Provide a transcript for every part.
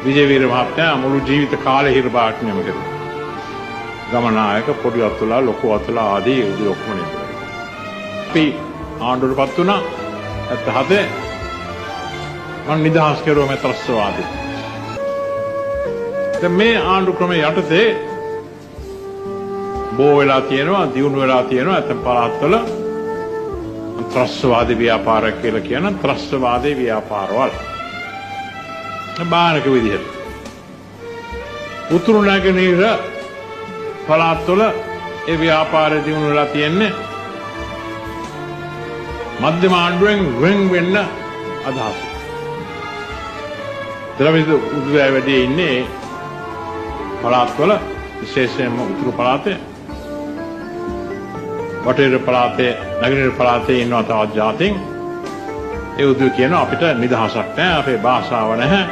විජේවීර මහත්මයා මුළු ජීවිත කාලේ හිරබාට්නියම කරුවා. ගමනායක පොඩි අතුලා ලොකු අතුලා ආදී උදේ ඔක්කොම නෙමෙයි. අපි ආණ්ඩුවටපත් වුණා 77 මම නිදහස් කෙරුවා මේ ත්‍රස්තවාදී. දැන් මේ ආණ්ඩු ක්‍රමයේ යටතේ බෝ වෙලා තියෙනවා දියුණු වෙලා තියෙනවා ඇතම් පළාත්වල ත්‍රස්තවාදී ව්‍යාපාරයක් කියලා කියන ත්‍රස්තවාදී ව්‍යාපාරවල බාහිර විදිහට උතුරු නැගෙනහිර පළාත්වල ඒ ව්‍යාපාරය දියුණු වෙලා තියෙන්නේ මධ්‍යම ආණ්ඩුවෙන් වෙන් වෙන්න අදහස. ද්‍රවිඩ උද්වැය වැඩි ඉන්නේ පළාත්වල විශේෂයෙන්ම උතුරු පළාතේ වටේර පළාතේ නැගෙනහිර පළාතේ ඉන්නවා තවත් ජාතීන්. ඒ උදව් කියන අපිට නිදහසක් නැහැ අපේ භාෂාව නැහැ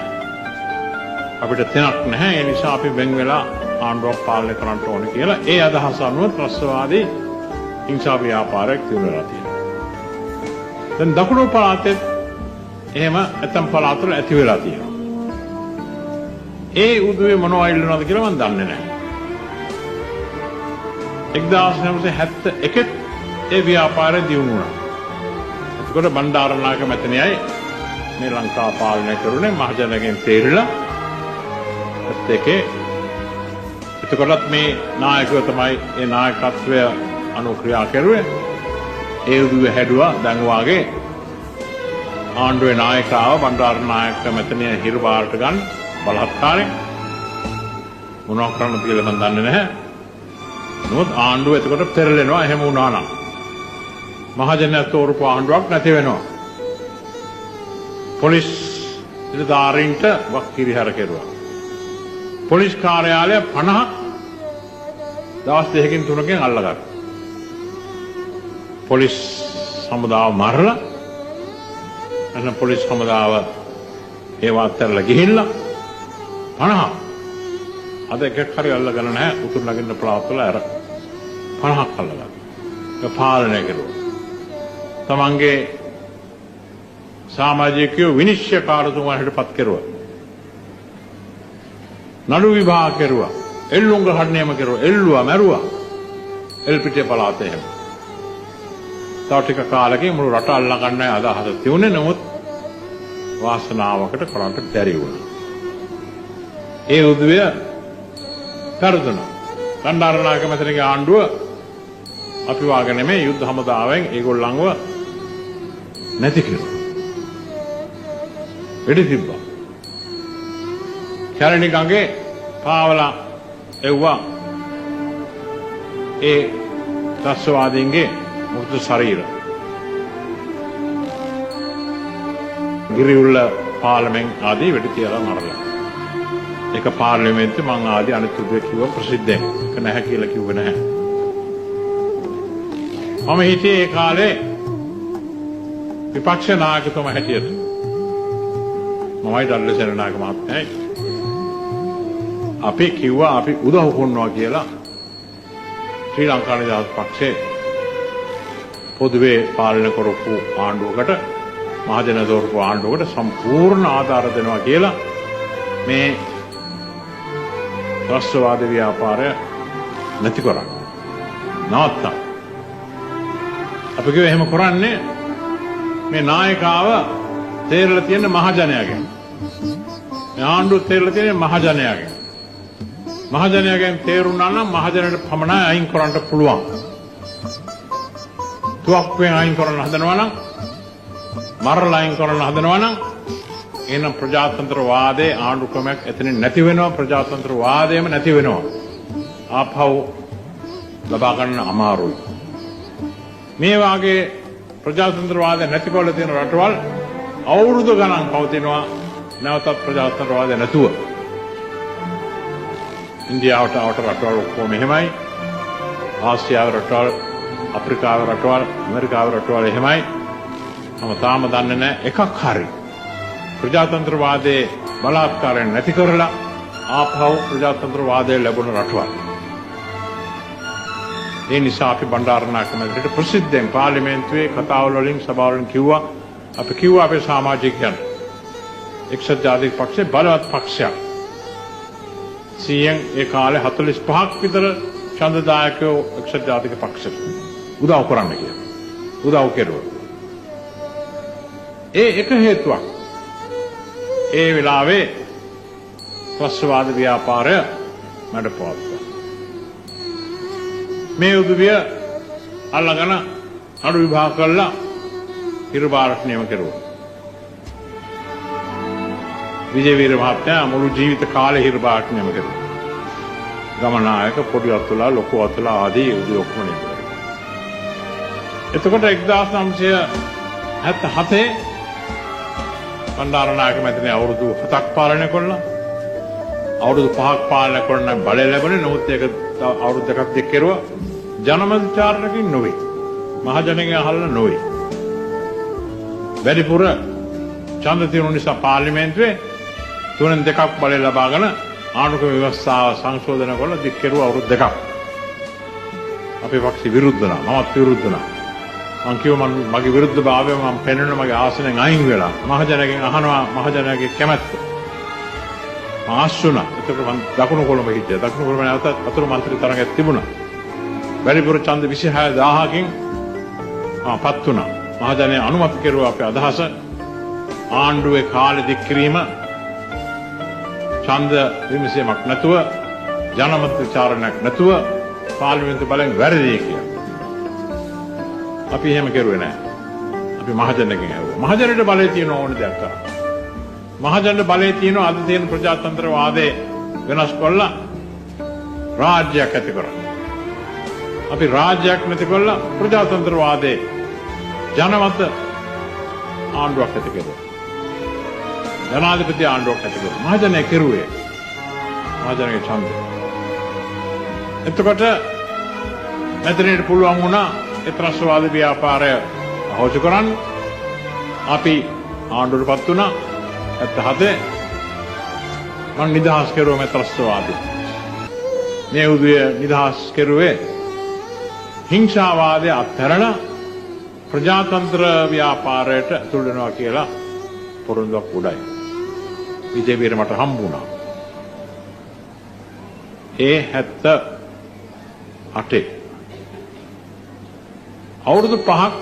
අපිට තැනක් නැහැ ඒ නිසා අපි වෙන් වෙලා ආණ්ඩුවක් පාලනය කරන්න ඕනේ කියලා ඒ අදහස අනුව ත්‍රස්තවාදී හිංසා ව්‍යාපාරයක් දියුණුවලා තියෙනවා. දැන් දකුණු පළාතේ එහෙම ඇතම් පළාත්වල ඇති වෙලා තියෙනවා. ඒ උදවිය මොනවා ඉල්ලනවද කියලා මම දන්නේ නැහැ. 1971 ඒ ව්‍යාපාරය දියුණු වුණා. ඒකට බණ්ඩාරනායක මැතිණියයි මේ ලංකාව පාලනය කරුනේ මහජනගෙන් තේරිලා එතකොටත් මේ නායකයෝ තමයි ඒ නායකත්වය අනුක්‍රියා කරුවේ. ඒ උදවිය හැදුවා දැන් වාගේ ආණ්ඩුවේ නායකව බණ්ඩාරනායක මැතිණිය හිරබාරට ගන්න බලහත්කාරයෙන් මොනවා කරන්නද කියලා මම දන්නේ නැහැ. නමුත් ආණ්ඩුව එතකොට පෙරලෙනවා එහෙම වුණා නම්. මහජනයා තෝරපු ආණ්ඩුවක් නැති වෙනවා. පොලිස් නිලධාරීන්ට වක්කිරිහර කෙරුවා. පොලිස් කාර්යාලය 50 දවස් 2කින් 3කින් අල්ලගත්තා. පොලිස් හමුදාව මරලා එන්න පොලිස් හමුදාව ඒවා අත්හැරලා ගිහිල්ලා 50 අද එකක් හරි අල්ලගෙන නැහැ උතුරු නගින්න පළාත්වල අර 50ක් අල්ලගත්තා. ඒක පාලනය කරුවා. තමන්ගේ සමාජිකයෝ විනිශ්චයකාරතුමාට පත් කෙරුවා. නඩු විභාග කෙරුවා. එල්ලුම් ගහන්න නියම කෙරුවා. එල්ලුවා මැරුවා. එල්පිටිය පළාතේ එහෙම. තව ටික කාලෙකින් මුළු රට අල්ලා ගන්න අදහස තියුණේ නමුත් වාසනාවකට කරන්ට බැරි වුණා. ඒ උදවිය පෙරදුනා. බණ්ඩාරනායක මැතිණියගේ ආණ්ඩුව අපි වාගේ නෙමෙයි යුද්ධ හමුදාවෙන් ඒගොල්ලන්ව නැති කිව්වා. වෙඩි තිබ්බා. කැලණි ගඟේ පාවලා එව්වා ඒ ත්‍රස්තවාදීන්ගේ මුතු ශරීර. ගිරිඋල්ල පාර්ලිමෙන් ආදී වෙඩි තියලා මරලා. ඒක පාර්ලිමේන්තුවේ මං ආදී අනිත් උදේ කිව්ව ප්‍රසිද්ධයෙන්. ඒක නැහැ කියලා කිව්වේ නැහැ. මම හිටියේ ඒ කාලේ විපක්ෂ නායකතුමා හැටියට. මමයි දල්ලසේන නායක මහත්මයායි. අපි කිව්වා අපි උදව් කරනවා කියලා ශ්‍රී ලංකා නිදහස් පක්ෂයේ පොදුවේ පාලනය කරපු ආණ්ඩුවකට මහජන දෝරපු ආණ්ඩුවකට සම්පූර්ණ ආධාර දෙනවා කියලා මේ ත්‍රස්තවාද ව්‍යාපාරය නැති කරා. නවත්තා. අපි කිව්වා එහෙම කරන්නේ මේ නායකාව තේරලා තියෙන මහජනයාගෙන්. මේ ආණ්ඩුව තේරලා තියෙන මහජනයාගෙන්. මහජනයාගෙන් තේරුණා නම් මහජනයට පමණයි අයින් කරන්න පුළුවන්. තුවක්කුවෙන් අයින් කරන්න හදනවා නම් මරලා අයින් කරන්න හදනවා නම් එහෙනම් ප්‍රජාතන්ත්‍රවාදයේ ආණ්ඩු ක්‍රමයක් එතනින් නැති වෙනවා ප්‍රජාතන්ත්‍රවාදයම නැති වෙනවා. ආපහු ලබා ගන්න අමාරුයි. මේ වාගේ ප්‍රජාතන්ත්‍රවාදය නැති කරලා තියෙන රටවල් අවුරුදු ගණන් පවතිනවා නැවතත් ප්‍රජාතන්ත්‍රවාදය නැතුව. ඉන්දියාවට රටවල් ඔක්කොම එහෙමයි. ආසියාවේ රටවල් අප්‍රිකාවේ රටවල් ඇමරිකාවේ රටවල් එහෙමයි. මම තාම දන්නේ නැහැ එකක් හරි ප්‍රජාතන්ත්‍රවාදයේ බලාත්කාරයෙන් නැති කරලා ආපහු ප්‍රජාතන්ත්‍රවාදය ලැබුණ රටවල්. ඒ නිසා අපි බණ්ඩාරනායක මැතිණියට ප්‍රසිද්ධයෙන් පාර්ලිමේන්තුවේ කතාවල් වලින් සභාවලින් කිව්වා අපි කිව්වා අපේ සමාජිකයන් එක්සත් ජාතික පක්ෂය බලවත් පක්ෂයක්. සියෙන් ඒ කාලේ 45ක් විතර ඡන්දදායකයෝ එක්සත් ජාතික පක්ෂයට උදව් කරන්න කියලා. උදව් කෙරුවා. ඒ එක හේතුවක්. ඒ වෙලාවේ ත්‍රස්තවාද ව්‍යාපාරය මැඩපවත්වා. මේ උදවිය අල්ලගෙන අඩු විභාග කළා හිරුබාරට නියම කෙරුවා. විජේවීර මහත්තයා මුළු ජීවිත කාලේ හිරුබාරට නියම කෙරුවා. ගමනායක පොඩි අතුලා ලොකු අතුලා ආදී උදවිය ඔක්කොම නියම කෙරුවා. එතකොට 1977 බණ්ඩාරනායක මැතිණිය අවුරුදු 7ක් පාලනය කළා. අවුරුදු 5ක් පාලනය කරන බලය ලැබුණේ නමුත් ඒක අවුරුදු දෙකක් දෙක කෙරුවා. ජනමත චාරණකින් නොවේ. මහජනගෙන් අහලා නොවේ. වැඩිපුර ඡන්ද තියුණු නිසා පාර්ලිමේන්තුවේ 3 2ක් බලය ලබාගෙන ආණ්ඩුක්‍රම ව්‍යවස්ථාව සංශෝධනය කරලා දික් කෙරුවා අවුරුදු 2ක්. අපේ පක්ෂ විරුද්ධ වුණා. මමත් විරුද්ධ වුණා. මං කිව්වා මගේ විරුද්ධභාවය මම පෙන්වන්න මගේ ආසනෙන් අයින් වෙලා මහජනගෙන් අහනවා මහජනගේ කැමැත්ත. ආශ්ුණා. ඒකට මම දකුණු කොළඹ හිටියා. දකුණු කොළඹ නැවත අතුරු මන්ත්‍රී තරඟයක් තිබුණා. වැඩිපුර ඡන්ද 26000කින් පත් වුණා. මහජනයා අනුමත කෙරුවා අපේ අදහස ආණ්ඩුවේ කාලෙ දික් කිරීම ඡන්ද විමසීමක් නැතුව ජනමත විචාරණයක් නැතුව පාර්ලිමේන්තු බලෙන් වැරදි කියලා. අපි එහෙම කරුවේ නැහැ. අපි මහජනගෙන් ඇහුවා. මහජනට බලය තියෙන ඕන දෙයක් කරා. මහජනට බලය තියෙන අද තියෙන ප්‍රජාතන්ත්‍රවාදයේ වෙනස් කළා රාජ්‍යයක් ඇති කරා. අපි රාජ්‍යයක් නැති කළා ප්‍රජාතන්ත්‍රවාදයේ ජනමත ආණ්ඩුවක් ඇති කළා. ජනාධිපති ආණ්ඩුවක් ඇති කළා. මහජනයා කෙරුවේ. මහජනගේ ඡන්දය. එතකොට මෙතනට පුළුවන් වුණා ඒ ත්‍රස්තවාද ව්‍යාපාරය අහෝසු කරන්න. අපි ආණ්ඩුවටපත් වුණා. 77 මම නිදහස් කෙරුවා මේ ත්‍රස්තවාදී. මේ උදවිය නිදහස් කෙරුවේ හිංසාවාදය අත්හැරලා ප්‍රජාතන්ත්‍ර ව්‍යාපාරයට ඇතුළු වෙනවා කියලා පොරොන්දුවක් උඩයි. විජේවීර මට හම්බුණා. ඒ 78 අවුරුදු 5ක්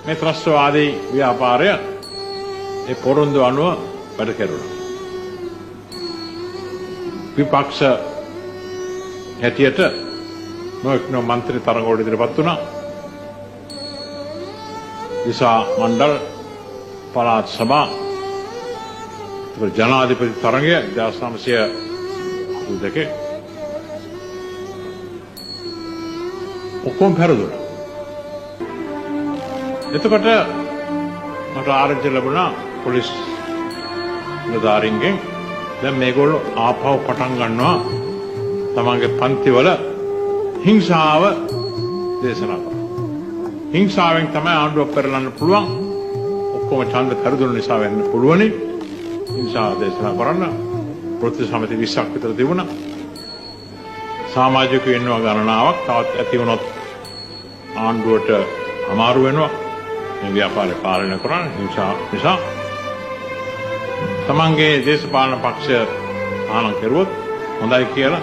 මේ ත්‍රස්තවාදී ව්‍යාපාරය ඒ පොරොන්දු අනුව වැඩ කෙරුණා. විපක්ෂ හැටියට නොඑක් මන්ත්‍රී තරඟවල ඉදිරිපත් වුණා. දිසා මණ්ඩල පළාත් සභා ජනාධිපති තරඟය 1982 ඔක්කොම පෙරදුනා. එතකොට මට ආරංචි ලැබුණා පොලිස් නිලධාරීන්ගෙන් දැන් මේගොල්ලෝ ආපහු පටන් ගන්නවා තමන්ගේ පන්තිවල හිංසාව දේශනා කරනවා. හිංසාවෙන් තමයි ආණ්ඩුව පෙරලන්න පුළුවන්. ඔක්කොම ඡන්ද පෙරදුන නිසා වෙන්න පුළුවනි. හිංසාව දේශනා කරන්න ප්‍රති සමිති 20ක් විතර තිබුණා. සමාජිකයෝ ඉන්නවා ගණනාවක්. තවත් ඇති වුණොත් ආණ්ඩුවට අමාරු වෙනවා. මේ ව්‍යාපාරය පාලනය කරන්න හිංසා නිසා තමන්ගේ දේශපාලන පක්ෂය ආනන් කෙරුවොත් හොඳයි කියලා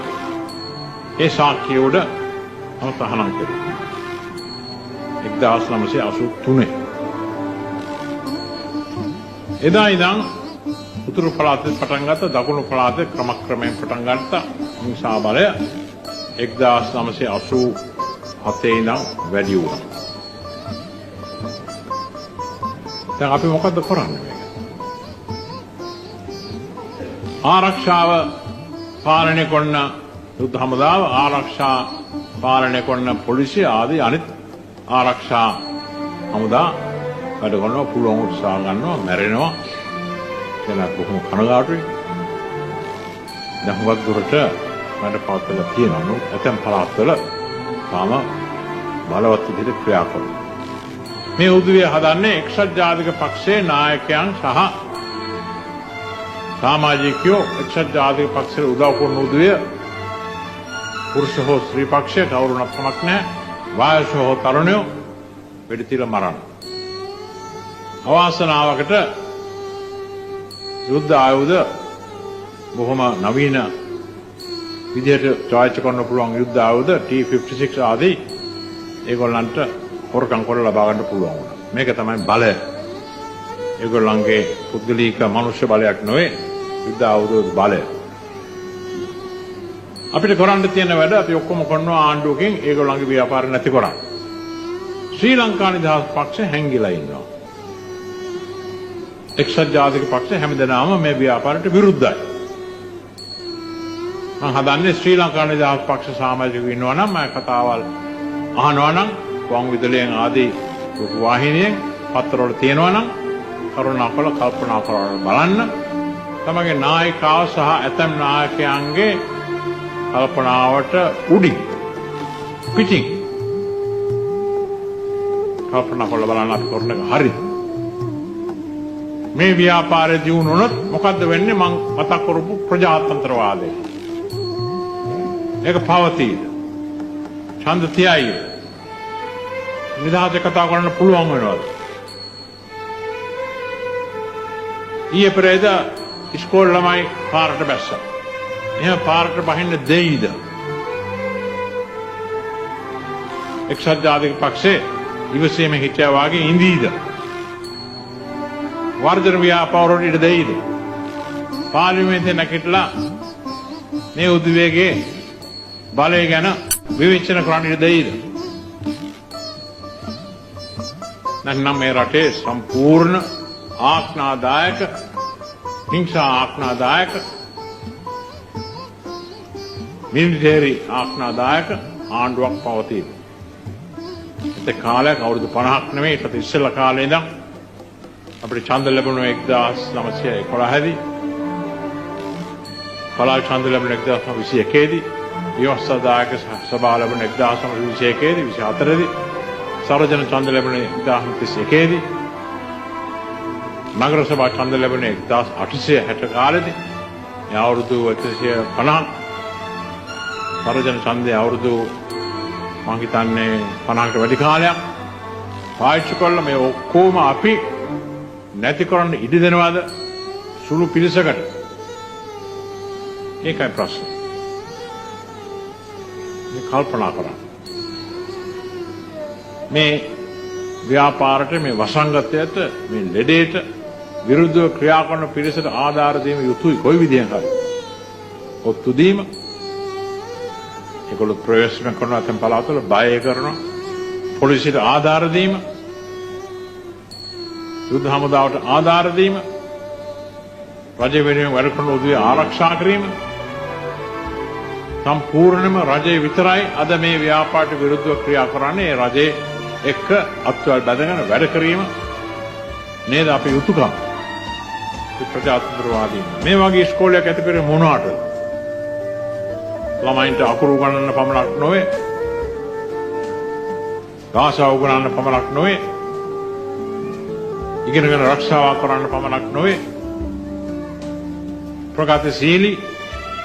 ඒ සාක්ෂිය උඩ තහනම් කෙරුවා. 1983 එදා ඉඳන් උතුරු පළාතේ පටන් ගත්ත දකුණු පළාතේ ක්‍රමක්‍රමයෙන් පටන් ගත්ත හිංසා බලය 1987 ඉඳන් වැඩි වුණා. දැන් අපි මොකද්ද කරන්නේ මේක? ආරක්ෂාව පාලනය කරන යුද්ධ හමුදාව, ආරක්ෂා පාලනය කරන පොලිසිය ආදී අනිත් ආරක්ෂා හමුදා වැඩ කරනවා, පුළුවන් උත්සාහ ගන්නවා, මැරෙනවා. කියන බොහොම කනගාටුයි. දැන් හුඟක් දුරට වැඩ පවත්වලා තියෙනවා. ඇතැම් පළාත්වල තාම බලවත් විදිහට ක්‍රියා කරනවා. මේ උදවිය හදන්නේ එක්සත් ජාතික පක්ෂයේ නායකයන් සහ සමාජිකයෝ එක්සත් ජාතික පක්ෂයට උදව් කරන උදවිය පුරුෂ හෝ ස්ත්‍රී පක්ෂයට කවුරුණක් කමක් නැහැ. වයස හෝ තරුණයෝ වෙඩි තියලා මරන. අවාසනාවකට යුද්ධ ආයුධ බොහොම නවීන විදිහට චාරිත්‍ර කරන්න පුළුවන් යුද්ධ ආයුධ T-56 ආදී ඒගොල්ලන්ට හොරකම් කරලා ලබා ගන්න පුළුවන් වුණා. මේක තමයි බලය. ඒගොල්ලන්ගේ පුද්ගලික මනුෂ්‍ය බලයක් නෙවෙයි යුද්ධ ආයුධ බලය. අපිට කරන්න තියෙන වැඩ අපි ඔක්කොම කරනවා ආණ්ඩුවකින් ඒගොල්ලන්ගේ ව්‍යාපාර නැති කරන්න. ශ්‍රී ලංකා නිදහස් පක්ෂය හැංගිලා ඉන්නවා. එක්සත් ජාතික පක්ෂය හැමදෙනාම මේ ව්‍යාපාරයට විරුද්ධයි. මම හදන්නේ ශ්‍රී ලංකා නිදහස් පක්ෂ සමාජිකයෝ ඉන්නවා නම් මම කතාවල් අහනවා නම් වං විදුලියෙන් ආදී වාහිනියෙන් පත්තරවල තියෙනවා නම් කරුණාකර කල්පනා කරලා බලන්න. තමගේ නායකව සහ ඇතම් නායකයන්ගේ කල්පනාවට උඩින් පිටින් කල්පනා කරලා බලන්න අපි කරන එක හරිද? මේ ව්‍යාපාරය දියුණු වුණොත් මොකද්ද වෙන්නේ? මම මතක් කරපු ප්‍රජාතන්ත්‍රවාදය. ඒක පවතීද? ඡන්ද තියයි. නිදහස කතා කරන්න පුළුවන් වෙනවද? ඊයේ පෙරේද ඉස්කෝල ළමයි පාරට බැස්සා. එහෙම පාරට බහින්න දෙයිද? එක්සත් ජාතික පක්ෂේ ඉවසීමෙන් හිටියා වාගේ ඉඳීද? වර්ධන ව්‍යාපාරවලට ඉඩ දෙයිද? පාර්ලිමේන්තුවේ නැගිටලා මේ උද්වේගයේ බලය ගැන විවේචන කරන්න ඉඩ දෙයිද? නැත්නම් මේ රටේ සම්පූර්ණ ආඥාදායක හිංසා ආඥාදායක මිලිටරි ආඥාදායක ආණ්ඩුවක් පවතීද? ඒ කාලයක් අවුරුදු 50ක් නෙමෙයි ඊට ඉස්සෙල්ලා කාලේ ඉඳන් අපිට ඡන්ද ලැබුණේ 1911 දී. පළාත් ඡන්ද ලැබුණේ 1921 දී. ව්‍යවස්ථාදායක සභාව ලැබුණේ 1921 දී 24 දී. සර්වජන ඡන්ද ලැබුණේ 1931 දී. නගර සභා ඡන්ද ලැබුණේ 1860 කාලෙදී. ඒ අවුරුදු 150 සර්වජන ඡන්දේ අවුරුදු මම හිතන්නේ 50කට වැඩි කාලයක් පාවිච්චි කළා. මේ ඔක්කොම අපි නැති කරන්න ඉඩ දෙනවද සුළු පිරිසකට? ඒකයි ප්‍රශ්නේ. මේ කල්පනා කරන්න. මේ ව්‍යාපාරයට මේ වසංගතයට මේ ලෙඩේට විරුද්ධව ක්‍රියා කරන පිරිසට ආධාර දීම යුතුයි කොයි විදිහෙන් හරි. ඔත්තු දීම ඒගොල්ලෝ ප්‍රවේශන කරනවා තම පළාතවල බය කරනවා. පොලිසියට ආධාර දීම යුද්ධ හමුදාවට ආධාර දීම රජය වෙනුවෙන් වැඩ කරන උදවිය ආරක්ෂා කිරීම සම්පූර්ණයෙන්ම රජය විතරයි අද මේ ව්‍යාපාරයට විරුද්ධව ක්‍රියා කරන්නේ. රජයේ එක්ක අත්වල බැඳගෙන වැඩ කිරීම නේද අපේ යුතුයකම. ප්‍රජාතන්ත්‍රවාදී මේ වගේ ඉස්කෝලයක් ඇති කරේ මොනවාටද? ළමයින්ට අකුරු උගන්වන්න පමණක් නොවේ, භාෂාව උගන්වන්න පමණක් නොවේ, ඉගෙනගෙන ආරක්ෂාව කරන්න පමණක් නොවේ, ප්‍රගතිශීලී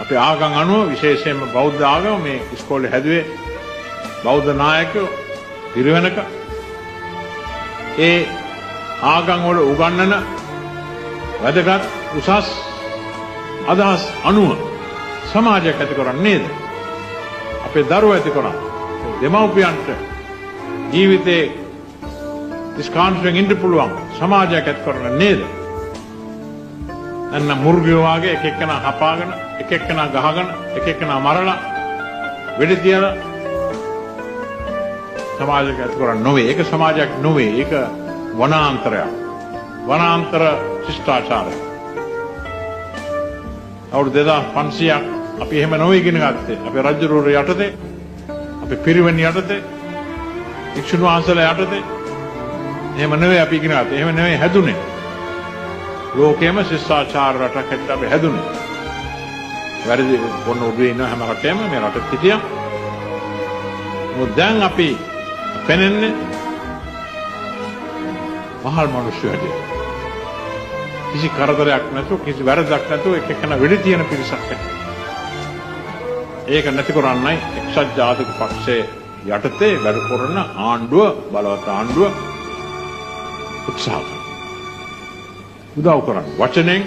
අපේ ආගම් අනුව විශේෂයෙන්ම බෞද්ධ ආගම මේ ඉස්කෝලේ හැදුවේ බෞද්ධ නායකයෝ පිරිවෙනක ඒ ආගම් වල උගන්වන වැදගත් උසස් අදහස් අනුව සමාජයක් ඇති කරන්නේ නේද? අපේ දරුවෝ ඇති කරන්නේ දෙමව්පියන්ට ජීවිතේ ඉස්කාන්සෙන් ඉන්න පුළුවන් සමාජයක් ඇති කරන්නේ නේද? අන්න මුර්ගයෝ වාගේ එක එක්කෙනා හපාගෙන එක එක්කෙනා ගහගෙන එක එක්කෙනා මරලා වෙඩි තියලා සමාජයක් ඇති කරන්නේ නොවේ. ඒක සමාජයක් නොවේ. ඒක වනාන්තරයක්. වනාන්තර ශිෂ්ටාචාරය. අවුරුදු 2500ක් අපි එහෙම නොවේ ඉගෙන ගත්තේ. අපේ රජුරුවෝ යටතේ, අපේ පිරිවෙන් යටතේ, වික්ෂුන් වහන්සේලා යටතේ එහෙම නෙවෙයි අපි ඉගෙන ගත්තේ. එහෙම නෙවෙයි හැදුනේ. ලෝකෙම ශිෂ්ටාචාර රටක් හැටියට අපි හැදුනේ. වැරදි පොන්න උඩේ ඉන්න හැම රටේම මේ රටෙත් හිටියා. මොකද දැන් අපි පෙනෙන්නේ මහල් මිනිස්සු හැටියට. කිසි කරදරයක් නැතුව, කිසි වැරදක් නැතුව එක එකන වෙඩි තියෙන පිරිසක් හැටියට. ඒක නැති කරන්නයි එක්සත් ජාතික පක්ෂයේ යටතේ වැඩ කරන ආණ්ඩුව, බලවත් ආණ්ඩුව උත්සාහ කරනවා. උදව් කරන්න වචනෙන්